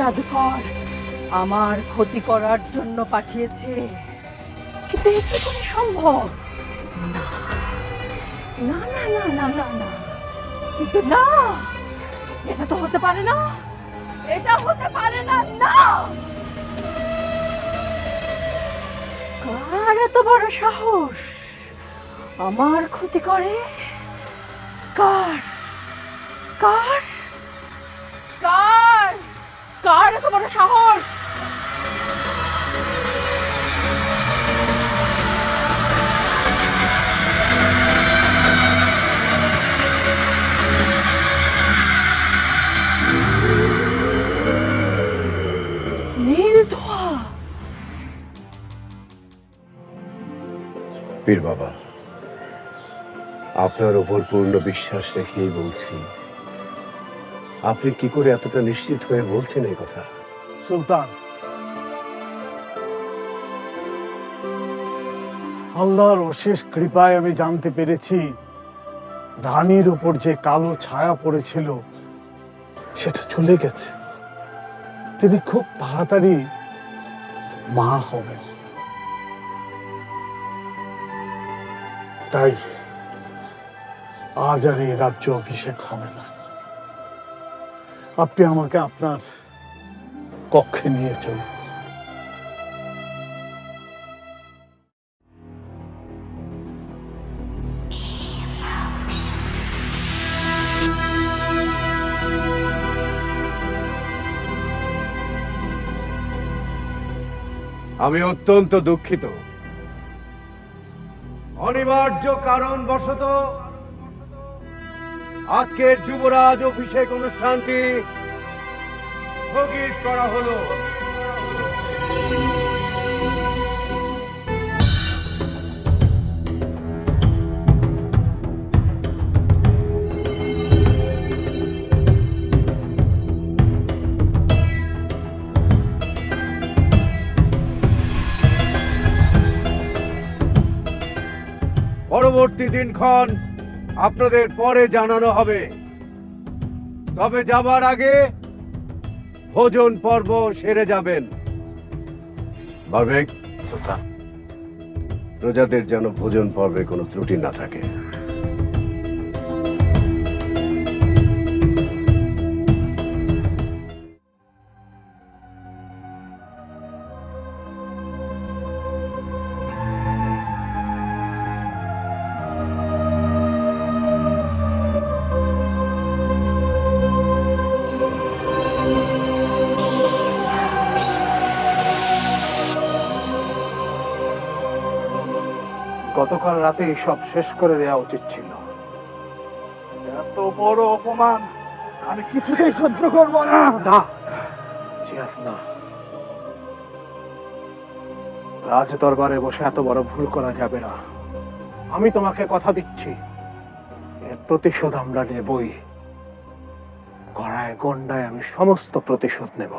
জাদুকর আমার ক্ষতি করার জন্য পাঠিয়েছে, কিন্তু এ কি করে সম্ভব? না না না না না না না, কিন্তু না, এটা তো হতে পারে না, এটা হতে পারে না। না, কার এত বড় সাহস আমার ক্ষতি করে? কার কার কার কার এত বড় সাহস? নীল ধোঁয়া। পীর বাবা, আপনার উপর পূর্ণ বিশ্বাস রেখেই বলছি, আপনি কি করে এতটা নিশ্চিত হয়ে বলছেন এই কথা? সুলতান, আল্লাহর অশেষ কৃপায় আমি জানতে পেরেছি রানীর উপর যে কালো ছায়া পড়েছিল সেটা চলে গেছে। তিনি খুব তাড়াতাড়ি মা হবেন। তাই আজ আর এই রাজ্য অভিষেক হবে না। আপনি আমাকে আপনার কক্ষে নিয়ে চলুন। আমি অত্যন্ত দুঃখিত, অনিবার্য কারণবশত আজকের যুবরাজ অভিষেক অনুষ্ঠানটি স্থগিত করা হলো। পরবর্তী দিনক্ষণ আপনাদের পরে জানানো হবে, তবে যাবার আগে ভোজন পর্ব সেরে যাবেন। বারবেক, প্রজাদের যেন ভোজন পর্বে কোনো ত্রুটি না থাকে। গতকাল রাতে সব শেষ করে দেওয়া উচিত ছিল। এত বড় অপমান আমি কিছুতেই সহ্য করব না। না জিয়াদ, না, রাজ দরবারে বসে এত বড় ভুল করা যাবে না। আমি তোমাকে কথা দিচ্ছি, এর প্রতিশোধ আমরা নেবই। গড়ায় গন্ডায় আমি সমস্ত প্রতিশোধ নেব।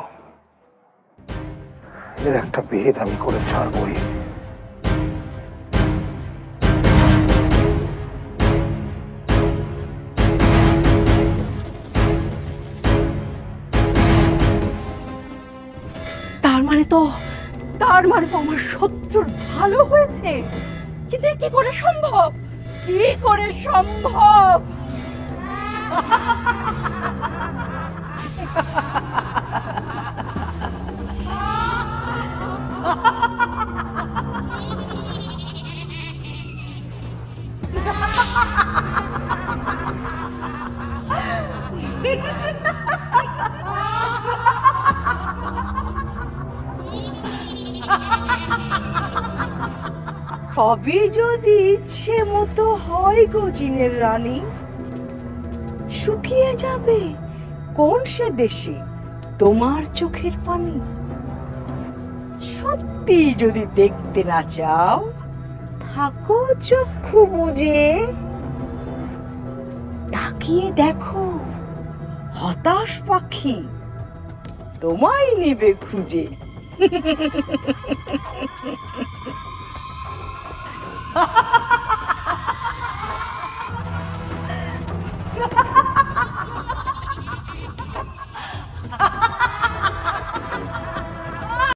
এর একটা বিহিত আমি করে ছাড়বই। তার মানে তো আমার শত্রুর ভালো হয়েছে, কিন্তু কি করে সম্ভব? কি করে সম্ভব? তবে যদি ইচ্ছে মতো হয় গো জিনের রানী, শুকিয়ে যাবে কোন সে দেশে তোমার চোখের পানি। সত্যি যদি দেখতে না চাও, থাকো চক্ষু বুজে, তাকিয়ে দেখো হতাশ পাখি তোমায় নেবে খুঁজে। Ha ha ha!